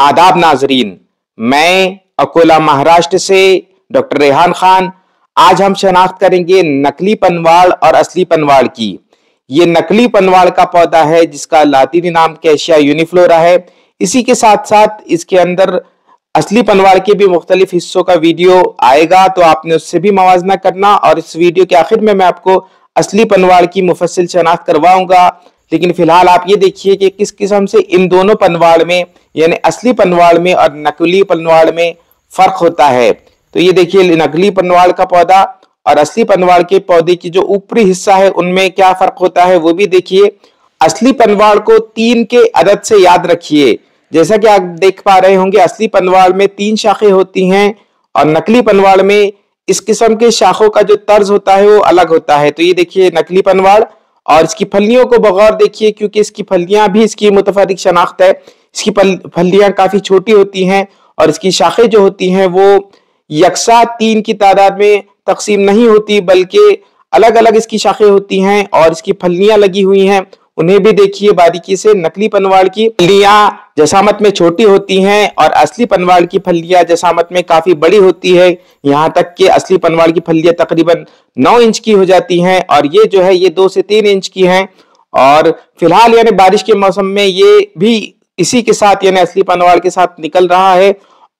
आदाब नाजरीन, मैं अकोला महाराष्ट्र से डॉक्टर रेहान खान। आज हम शनाख्त करेंगे नकली पनवाड़ और असली पनवाड़ की। ये नकली पनवाड़ का पौधा है जिसका लातीनी नाम कैशिया यूनिफ्लोरा है। इसी के साथ साथ इसके अंदर असली पनवाड़ के भी मुख्तलिफ हिस्सों का वीडियो आएगा, तो आपने उससे भी मवाजना करना। और इस वीडियो के आखिर में मैं आपको असली पनवाड़ की मुफस्सिल शनाख्त करवाऊंगा। लेकिन फिलहाल आप ये देखिए कि किस किस्म से इन दोनों पनवाड़ में, यानी असली पनवाड़ में और नकली पनवाड़ में फर्क होता है। तो ये देखिए नकली पनवाड़ का पौधा और असली पनवाड़ के पौधे की जो ऊपरी हिस्सा है उनमें क्या फर्क होता है वो भी देखिए। असली पनवाड़ को 3 के अदद से याद रखिए। जैसा कि आप देख पा रहे होंगे, असली पनवाड़ में 3 शाखें होती हैं और नकली पनवाड़ में इस किस्म के शाखों का जो तर्ज होता है वो अलग होता है। तो ये देखिए नकली पनवाड़, और इसकी फलियों को बगौर देखिए क्योंकि इसकी फलियां भी इसकी मुतफरिक शनाख्त है। इसकी फलियां काफी छोटी होती हैं और इसकी शाखें जो होती हैं वो यकसा 3 की तादाद में तकसीम नहीं होती, बल्कि अलग अलग इसकी शाखें होती हैं और इसकी फलियां लगी हुई हैं, उन्हें भी देखिए बारीकी से। नकली पनवाड़ की फलियां जसामत में छोटी होती हैं और असली पनवाड़ की फलियां जसामत में काफी बड़ी होती है। यहाँ तक कि असली पनवाड़ की फलियां तकरीबन 9 इंच की हो जाती हैं और ये जो है ये 2 से 3 इंच की हैं। और फिलहाल यानी बारिश के मौसम में ये भी इसी के साथ यानी असली पनवाड़ के साथ निकल रहा है।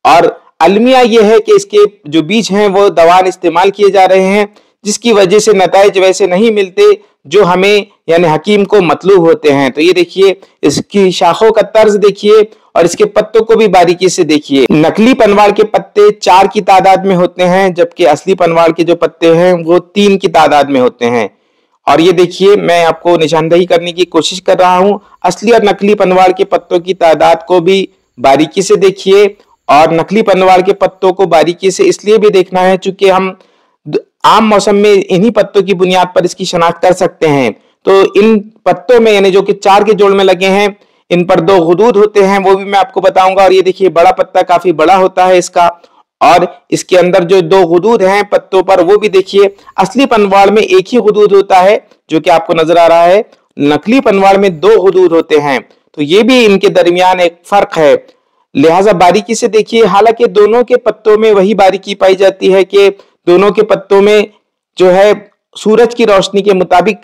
और अलमिया ये है कि इसके जो बीज हैं वो दवान इस्तेमाल किए जा रहे हैं, जिसकी वजह से नताइज वैसे नहीं मिलते जो हमें यानी हकीम को मतलूब होते हैं। तो ये देखिए इसकी शाखों का तर्ज देखिए और इसके पत्तों को भी बारीकी से देखिए। नकली पनवाड़ के पत्ते 4 की तादाद में होते हैं, जबकि असली पनवाड़ के जो पत्ते हैं वो 3 की तादाद में होते हैं। और ये देखिए मैं आपको निशानदेही करने की कोशिश कर रहा हूं। असली और नकली पनवाड़ के पत्तों की तादाद को भी बारीकी से देखिए। और नकली पनवाड़ के पत्तों को बारीकी से इसलिए भी देखना है चूंकि हम आम मौसम में इन्हीं पत्तों की बुनियाद पर इसकी शनाख्त कर सकते हैं। तो इन पत्तों में यानी जो कि 4 के जोड़ में लगे हैं, इन पर 2 गुदूद होते हैं, वो भी मैं आपको बताऊंगा। और ये देखिए बड़ा पत्ता काफी बड़ा होता है इसका, और इसके अंदर जो 2 गुदूद हैं पत्तों पर वो भी देखिए। असली पनवाड़ में एक ही गुदूद होता है जो कि आपको नजर आ रहा है, नकली पनवाड़ में 2 गुदूद होते हैं। तो ये भी इनके दरमियान एक फर्क है, लिहाजा बारीकी से देखिए। हालांकि दोनों के पत्तों में वही बारीकी पाई जाती है कि दोनों के पत्तों में जो है सूरज की रोशनी के मुताबिक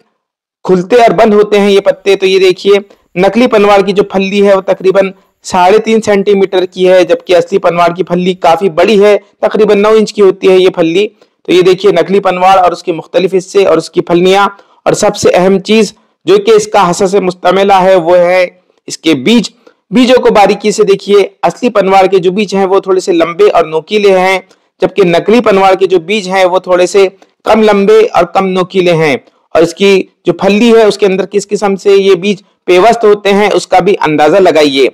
खुलते और बंद होते हैं ये पत्ते। तो ये देखिए नकली पनवाड़ की जो फल्ली है वो तकरीबन 3.5 सेंटीमीटर की है, जबकि असली पनवाड़ की फल्ली काफी बड़ी है, तकरीबन 9 इंच की होती है ये फल्ली। तो ये देखिए नकली पनवाड़ और उसके मुख्तलिफ हिस्से और उसकी फलियां, और सबसे अहम चीज जो कि इसका हसा से मुस्तमिला है वो है इसके बीज। बीजों को बारीकी से देखिए। असली पनवाड़ के जो बीज हैं वो थोड़े से लंबे और नोकीले हैं, जबकि नकली पनवाड़ के जो बीज हैं वो थोड़े से कम लंबे और कम नोकीले हैं। और इसकी जो फल्ली है उसके अंदर किस किस्म से ये बीज पेवस्त होते हैं उसका भी अंदाजा लगाइए।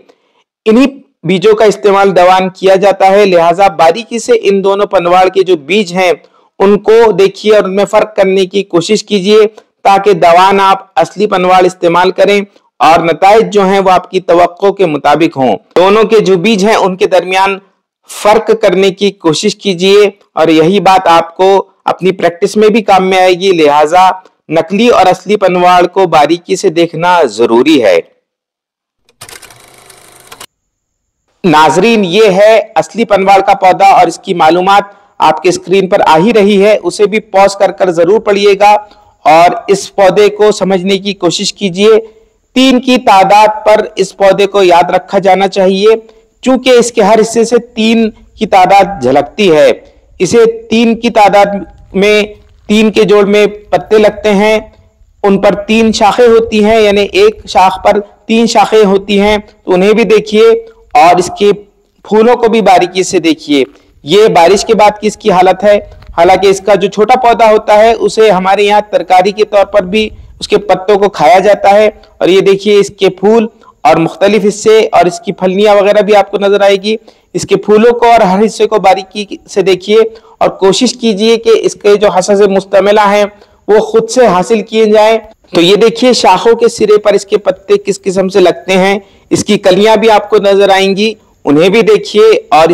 इन्हीं बीजों का इस्तेमाल दवान किया जाता है, लिहाजा बारीकी से इन दोनों पनवाड़ के जो बीज हैं उनको देखिए और उनमें फर्क करने की कोशिश कीजिए, ताकि दवान आप असली पनवाड़ इस्तेमाल करें और नताइज जो हैं वो आपकी तवक्को के मुताबिक हों। दोनों के जो बीज हैं उनके दरमियान फर्क करने की कोशिश कीजिए, और यही बात आपको अपनी प्रैक्टिस में भी काम में आएगी। लिहाजा नकली और असली पनवाड़ को बारीकी से देखना जरूरी है। नाजरीन, ये है असली पनवाड़ का पौधा और इसकी मालूमात आपके स्क्रीन पर आ ही रही है, उसे भी पॉज कर जरूर पढ़िएगा और इस पौधे को समझने की कोशिश कीजिए। 3 की तादाद पर इस पौधे को याद रखा जाना चाहिए, चूंकि इसके हर हिस्से से 3 की तादाद झलकती है। इसे 3 की तादाद में 3 के जोड़ में पत्ते लगते हैं, उन पर 3 शाखें होती हैं, यानी एक शाख पर 3 शाखें होती हैं, तो उन्हें भी देखिए। और इसके फूलों को भी बारीकी से देखिए। ये बारिश के बाद की इसकी हालत है। हालांकि इसका जो छोटा पौधा होता है उसे हमारे यहाँ तरकारी के तौर पर भी उसके पत्तों को खाया जाता है। और ये देखिए इसके फूल और मुख्तलिफ हिस्से और इसकी फलियां वगैरह भी आपको नजर आएगी। इसके फूलों को और हर हिस्से को बारीकी से देखिए और कोशिश कीजिए कि इसके जो हसा से मुस्तमिला है वो खुद से हासिल किए जाएं। तो ये देखिए शाखों के सिरे पर इसके पत्ते किस किस्म से लगते हैं, इसकी कलियां भी आपको नजर आएंगी, उन्हें भी देखिए। और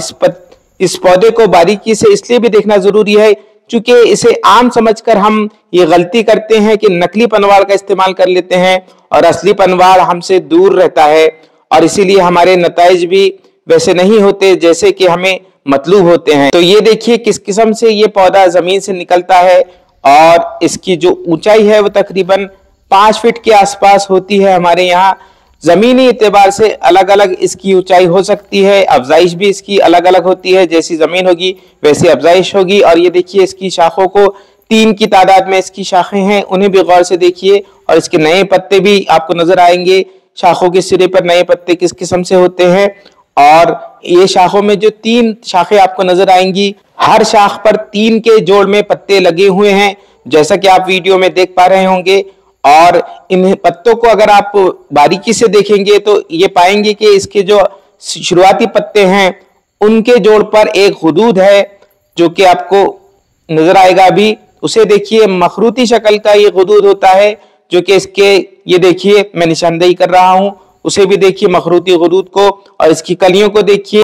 इस पौधे को बारीकी से इसलिए भी देखना जरूरी है चूंकि इसे आम समझकर हम ये गलती करते हैं कि नकली पनवाड़ का इस्तेमाल कर लेते हैं और असली पनवाड़ हमसे दूर रहता है, और इसीलिए हमारे नताइज भी वैसे नहीं होते जैसे कि हमें मतलूब होते हैं। तो ये देखिए किस किस्म से ये पौधा जमीन से निकलता है और इसकी जो ऊंचाई है वो तकरीबन 5 फीट के आसपास होती है। हमारे यहाँ जमीनी एतबार से अलग अलग इसकी ऊंचाई हो सकती है, अफजाइश भी इसकी अलग अलग होती है, जैसी जमीन होगी वैसी अफजाइश होगी। और ये देखिए इसकी शाखों को 3 की तादाद में इसकी शाखें हैं, उन्हें भी गौर से देखिए। और इसके नए पत्ते भी आपको नजर आएंगे, शाखों के सिरे पर नए पत्ते किस किस्म से होते हैं। और ये शाखों में जो 3 शाखें आपको नजर आएंगी, हर शाख पर 3 के जोड़ में पत्ते लगे हुए हैं, जैसा कि आप वीडियो में देख पा रहे होंगे। और इन पत्तों को अगर आप बारीकी से देखेंगे तो ये पाएंगे कि इसके जो शुरुआती पत्ते हैं उनके जोड़ पर एक हुदूद है जो कि आपको नजर आएगा अभी। उसे देखिए मखरूती शक्ल का ये हुदूद होता है जो कि इसके, ये देखिए मैं निशानदेही कर रहा हूं, उसे भी देखिए मखरूती हुदूद को। और इसकी कलियों को देखिए,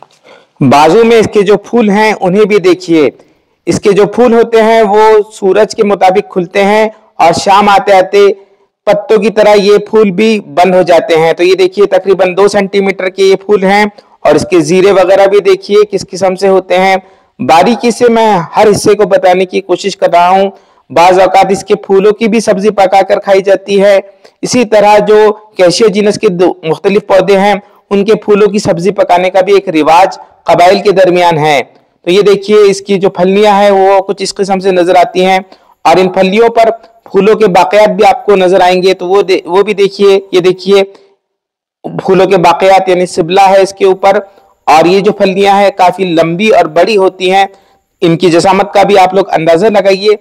बाजू में इसके जो फूल हैं उन्हें भी देखिए। इसके जो फूल होते हैं वो सूरज के मुताबिक खुलते हैं और शाम आते आते पत्तों की तरह ये फूल भी बंद हो जाते हैं। तो ये देखिए तकरीबन 2 सेंटीमीटर के ये फूल हैं। और इसके जीरे वगैरह भी देखिए किस किस्म से होते हैं। बारीकी से मैं हर हिस्से को बताने की कोशिश कर रहा हूँ। बाज औकात इसके फूलों की भी सब्जी पकाकर खाई जाती है। इसी तरह जो कैशिया जीनस के मुख्तलिफ पौधे हैं उनके फूलों की सब्जी पकाने का भी एक रिवाज कबाइल के दरमियान है। तो ये देखिए इसकी जो फलियां हैं वो कुछ इस किस्म से नजर आती हैं और इन फलियों पर फूलों के बाक़ियात भी आपको नजर आएंगे। तो वो भी देखिए, ये देखिए फूलों के बाक़ियात यानी सिबला है इसके ऊपर। और ये जो फलियां हैं काफी लंबी और बड़ी होती हैं। इनकी जसामत का भी आप लोग अंदाजा लगाइए,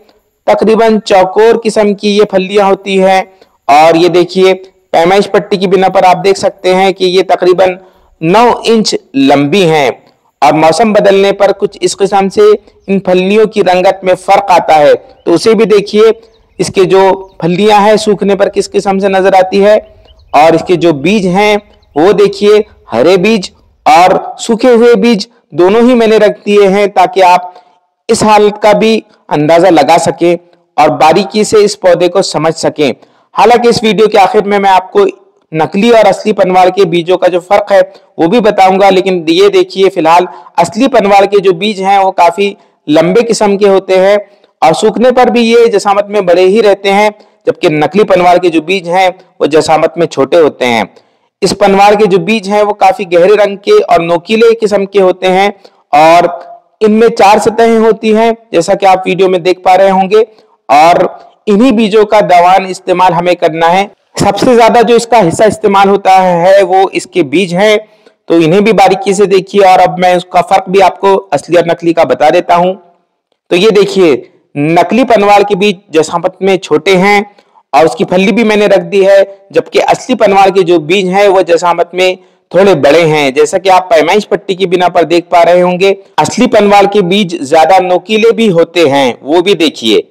तकरीबन चौकोर किस्म की ये फलियां होती हैं। और ये देखिए पैमाइश पट्टी की बिना पर आप देख सकते हैं कि ये तकरीबन 9 इंच लंबी हैं। और मौसम बदलने पर कुछ इस किस्म से इन फलियों की रंगत में फर्क आता है। तो उसे भी देखिए, इसके जो फलियां हैं सूखने पर किस किस्म से नजर आती है। और इसके जो बीज हैं वो देखिए, हरे बीज और सूखे हुए बीज दोनों ही मैंने रख दिए हैं ताकि आप इस हालत का भी अंदाजा लगा सकें और बारीकी से इस पौधे को समझ सकें। हालांकि इस वीडियो के आखिर में मैं आपको नकली और असली पनवाड़ के बीजों का जो फर्क है वो भी बताऊंगा। लेकिन ये देखिए फिलहाल असली पनवाड़ के जो बीज हैं वो काफी लंबे किस्म के होते हैं और सूखने पर भी ये जसामत में बड़े ही रहते हैं, जबकि नकली पनवाड़ के जो बीज हैं वो जसामत में छोटे होते हैं। इस पनवाड़ के जो बीज हैं वो काफी गहरे रंग के और नोकीले किस्म के होते हैं और इनमें 4 सतहें होती हैं, जैसा कि आप वीडियो में देख पा रहे होंगे। और इन्हीं बीजों का दवान इस्तेमाल हमें करना है। सबसे ज्यादा जो इसका हिस्सा इस्तेमाल होता है वो इसके बीज हैं, तो इन्हें भी बारीकी से देखिए। और अब मैं उसका फर्क भी आपको असली और नकली का बता देता हूं। तो ये देखिए नकली पनवाड़ के बीज जसामत में छोटे हैं और उसकी फली भी मैंने रख दी है, जबकि असली पनवाड़ के जो बीज हैं वो जसामत में थोड़े बड़े हैं, जैसा कि आप पैमाइश पट्टी की बिना पर देख पा रहे होंगे। असली पनवाड़ के बीज ज्यादा नोकीले भी होते हैं, वो भी देखिए।